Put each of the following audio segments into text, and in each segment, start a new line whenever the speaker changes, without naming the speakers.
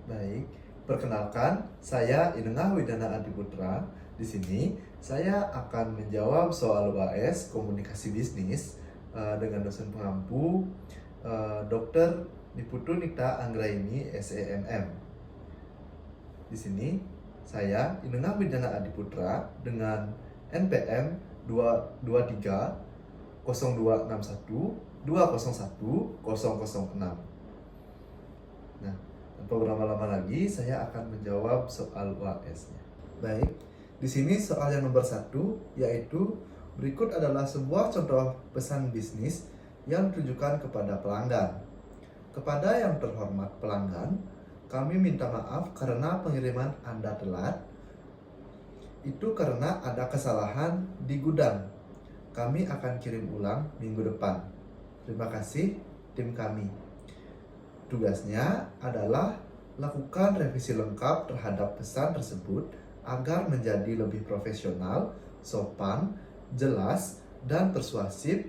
Baik, perkenalkan saya Inengah Widana Adiputra. Di sini saya akan menjawab soal UAS Komunikasi Bisnis dengan dosen pengampu Dr. Niputu Nikta Anggraini SEMM. Di sini saya Inengah Widana Adiputra dengan NPM 223 0261 201 006. Nah, tanpa berlama-lama lagi, saya akan menjawab soal UAS-nya. Baik, di sini soal yang nomor 1, yaitu berikut adalah sebuah contoh pesan bisnis yang ditujukan kepada pelanggan. Kepada yang terhormat pelanggan, kami minta maaf karena pengiriman Anda telat. Itu karena ada kesalahan di gudang. Kami akan kirim ulang minggu depan. Terima kasih, tim kami. Tugasnya adalah lakukan revisi lengkap terhadap pesan tersebut agar menjadi lebih profesional, sopan, jelas, dan persuasif.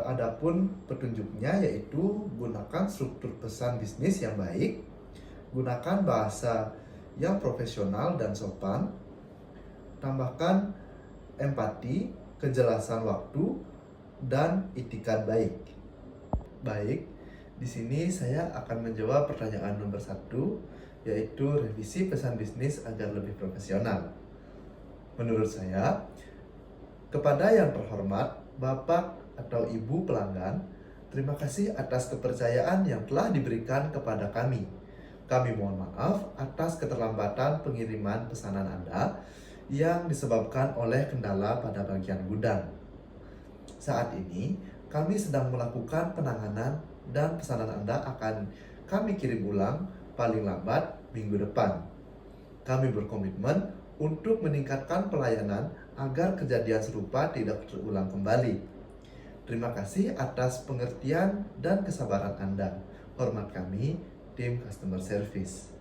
Adapun petunjuknya yaitu gunakan struktur pesan bisnis yang baik, gunakan bahasa yang profesional dan sopan, tambahkan empati, kejelasan waktu, dan itikad baik. Baik, di sini saya akan menjawab pertanyaan nomor 1, yaitu revisi pesan bisnis agar lebih profesional. Menurut saya, kepada yang terhormat Bapak atau Ibu pelanggan, terima kasih atas kepercayaan yang telah diberikan kepada kami. Kami mohon maaf atas keterlambatan pengiriman pesanan Anda yang disebabkan oleh kendala pada bagian gudang. Saat ini, kami sedang melakukan penanganan dan pesanan Anda akan kami kirim ulang paling lambat minggu depan. Kami berkomitmen untuk meningkatkan pelayanan agar kejadian serupa tidak terulang kembali. Terima kasih atas pengertian dan kesabaran Anda. Hormat kami, tim Customer Service.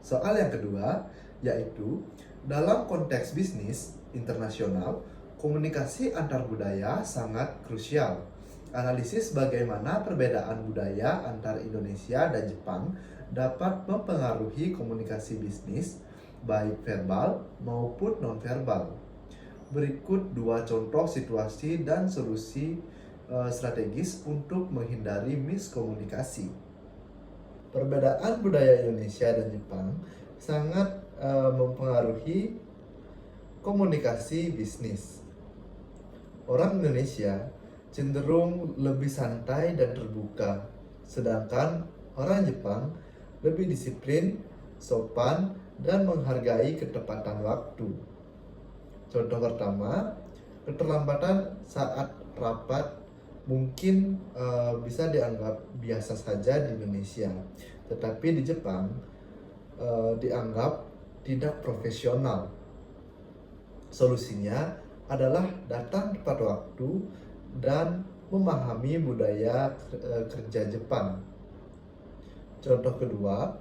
Soal yang kedua, yaitu dalam konteks bisnis internasional, komunikasi antar budaya sangat krusial. Analisis bagaimana perbedaan budaya antar Indonesia dan Jepang dapat mempengaruhi komunikasi bisnis, baik verbal maupun nonverbal. Berikut dua contoh situasi dan solusi strategis untuk menghindari miskomunikasi. Perbedaan budaya Indonesia dan Jepang sangat mempengaruhi komunikasi bisnis. Orang Indonesia cenderung lebih santai dan terbuka, sedangkan orang Jepang lebih disiplin, sopan, dan menghargai ketepatan waktu. Contoh pertama, keterlambatan saat rapat mungkin bisa dianggap biasa saja di Indonesia, tetapi di Jepang dianggap tidak profesional. Solusinya adalah datang tepat waktu dan memahami budaya kerja Jepang. Contoh kedua,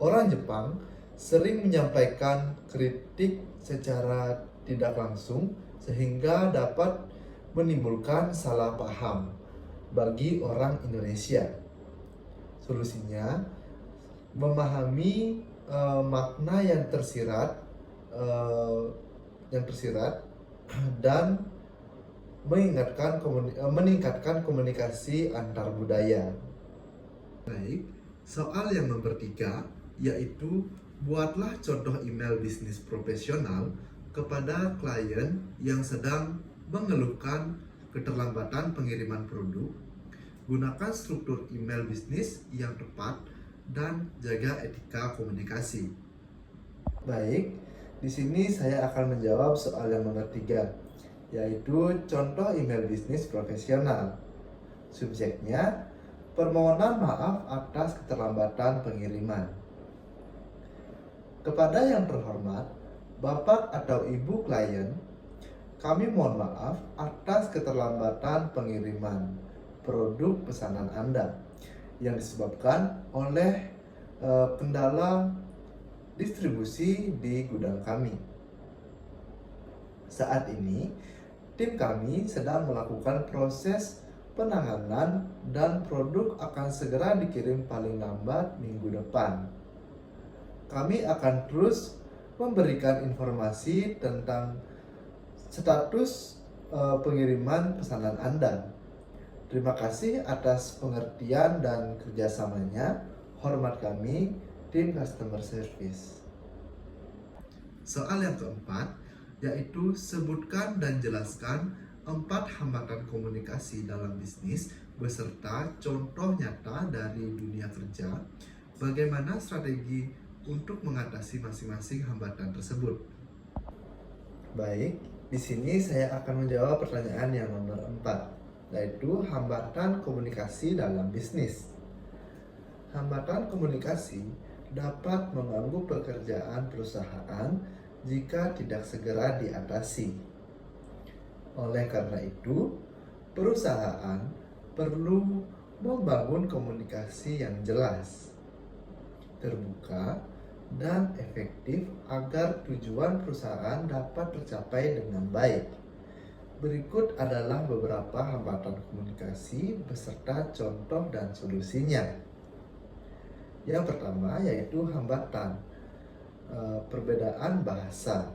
orang Jepang sering menyampaikan kritik secara tidak langsung sehingga dapat menimbulkan salah paham bagi orang Indonesia. Solusinya, memahami makna yang tersirat dan meningkatkan komunikasi antar budaya. Baik, soal yang nomor 3, yaitu buatlah contoh email bisnis profesional kepada klien yang sedang mengeluhkan keterlambatan pengiriman produk. Gunakan struktur email bisnis yang tepat dan jaga etika komunikasi. Baik, di sini saya akan menjawab soal yang nomor 3, yaitu contoh email bisnis profesional. Subjeknya, permohonan maaf atas keterlambatan pengiriman. Kepada yang terhormat, Bapak atau Ibu klien, kami mohon maaf atas keterlambatan pengiriman produk pesanan Anda yang disebabkan oleh kendala distribusi di gudang kami. Saat ini, tim kami sedang melakukan proses penanganan, dan produk akan segera dikirim paling lambat minggu depan. Kami akan terus memberikan informasi tentang status pengiriman pesanan Anda. Terima kasih atas pengertian dan kerjasamanya. Hormat kami, tim Customer Service. Soal yang keempat, yaitu sebutkan dan jelaskan 4 hambatan komunikasi dalam bisnis beserta contoh nyata dari dunia kerja. Bagaimana strategi untuk mengatasi masing-masing hambatan tersebut? Baik, di sini saya akan menjawab pertanyaan yang nomor 4, yaitu hambatan komunikasi dalam bisnis. Hambatan komunikasi dapat mengganggu pekerjaan perusahaan jika tidak segera diatasi. Oleh karena itu, perusahaan perlu membangun komunikasi yang jelas, terbuka, dan efektif agar tujuan perusahaan dapat tercapai dengan baik. Berikut adalah beberapa hambatan komunikasi beserta contoh dan solusinya. Yang pertama yaitu hambatan perbedaan bahasa.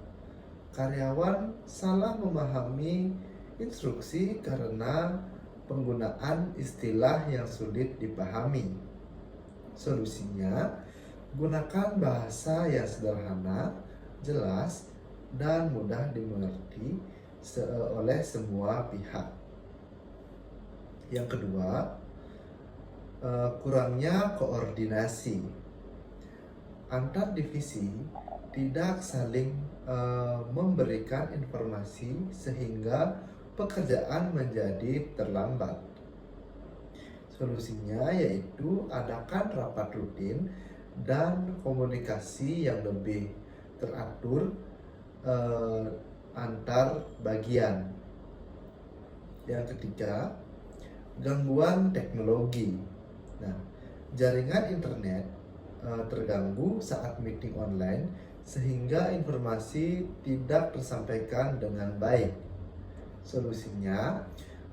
Karyawan salah memahami instruksi karena penggunaan istilah yang sulit dipahami. Solusinya, gunakan bahasa yang sederhana, jelas, dan mudah dimengerti oleh semua pihak. Yang kedua, kurangnya koordinasi antar divisi, tidak saling memberikan informasi sehingga pekerjaan menjadi terlambat. Solusinya yaitu adakan rapat rutin dan komunikasi yang lebih teratur antar bagian. Yang ketiga, gangguan teknologi. Nah, jaringan internet terganggu saat meeting online sehingga informasi tidak tersampaikan dengan baik. Solusinya,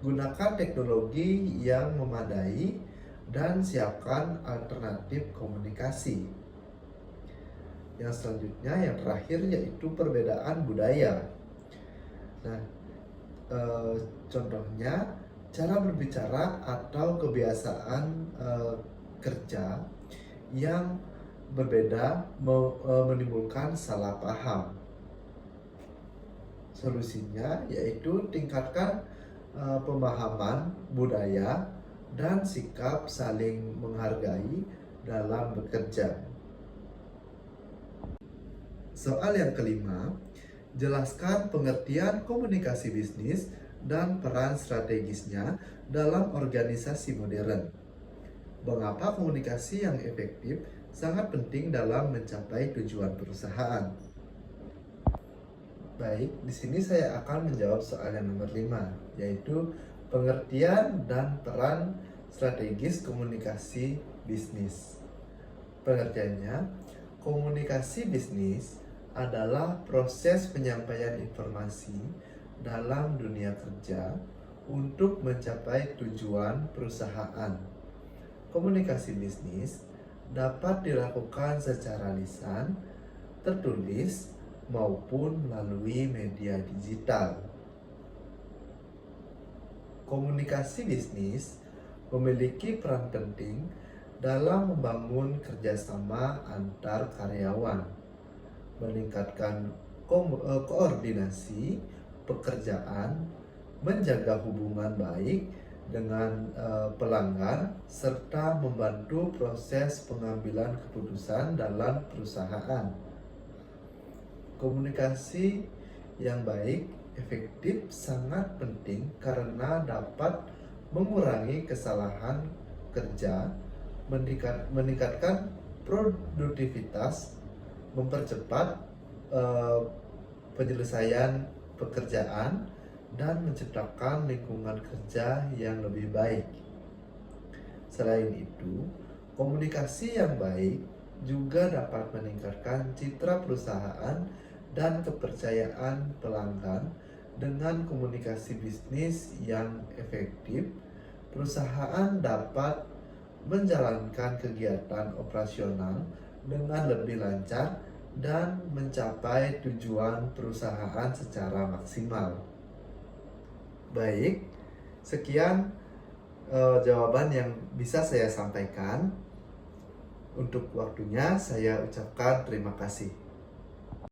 gunakan teknologi yang memadai dan siapkan alternatif komunikasi. Yang selanjutnya, yang terakhir yaitu perbedaan budaya. Nah, contohnya cara berbicara atau kebiasaan kerja yang berbeda menimbulkan salah paham. Solusinya yaitu tingkatkan pemahaman budaya dan sikap saling menghargai dalam bekerja. Soal yang kelima, jelaskan pengertian komunikasi bisnis dan peran strategisnya dalam organisasi modern. Mengapa komunikasi yang efektif sangat penting dalam mencapai tujuan perusahaan? Baik, di sini saya akan menjawab soal yang nomor 5, yaitu pengertian dan peran strategis komunikasi bisnis. Pengertiannya, komunikasi bisnis adalah proses penyampaian informasi dalam dunia kerja untuk mencapai tujuan perusahaan. Komunikasi bisnis dapat dilakukan secara lisan, tertulis, maupun melalui media digital. Komunikasi bisnis memiliki peran penting dalam membangun kerjasama antar karyawan, meningkatkan koordinasi pekerjaan, menjaga hubungan baik dengan pelanggan, serta membantu proses pengambilan keputusan dalam perusahaan. Komunikasi yang baik, efektif sangat penting karena dapat mengurangi kesalahan kerja, meningkatkan produktivitas, mempercepat penyelesaian pekerjaan, dan menciptakan lingkungan kerja yang lebih baik. Selain itu, komunikasi yang baik juga dapat meningkatkan citra perusahaan dan kepercayaan pelanggan. Dengan komunikasi bisnis yang efektif, perusahaan dapat menjalankan kegiatan operasional dengan lebih lancar dan mencapai tujuan perusahaan secara maksimal. Baik, sekian jawaban yang bisa saya sampaikan. Untuk waktunya saya ucapkan terima kasih.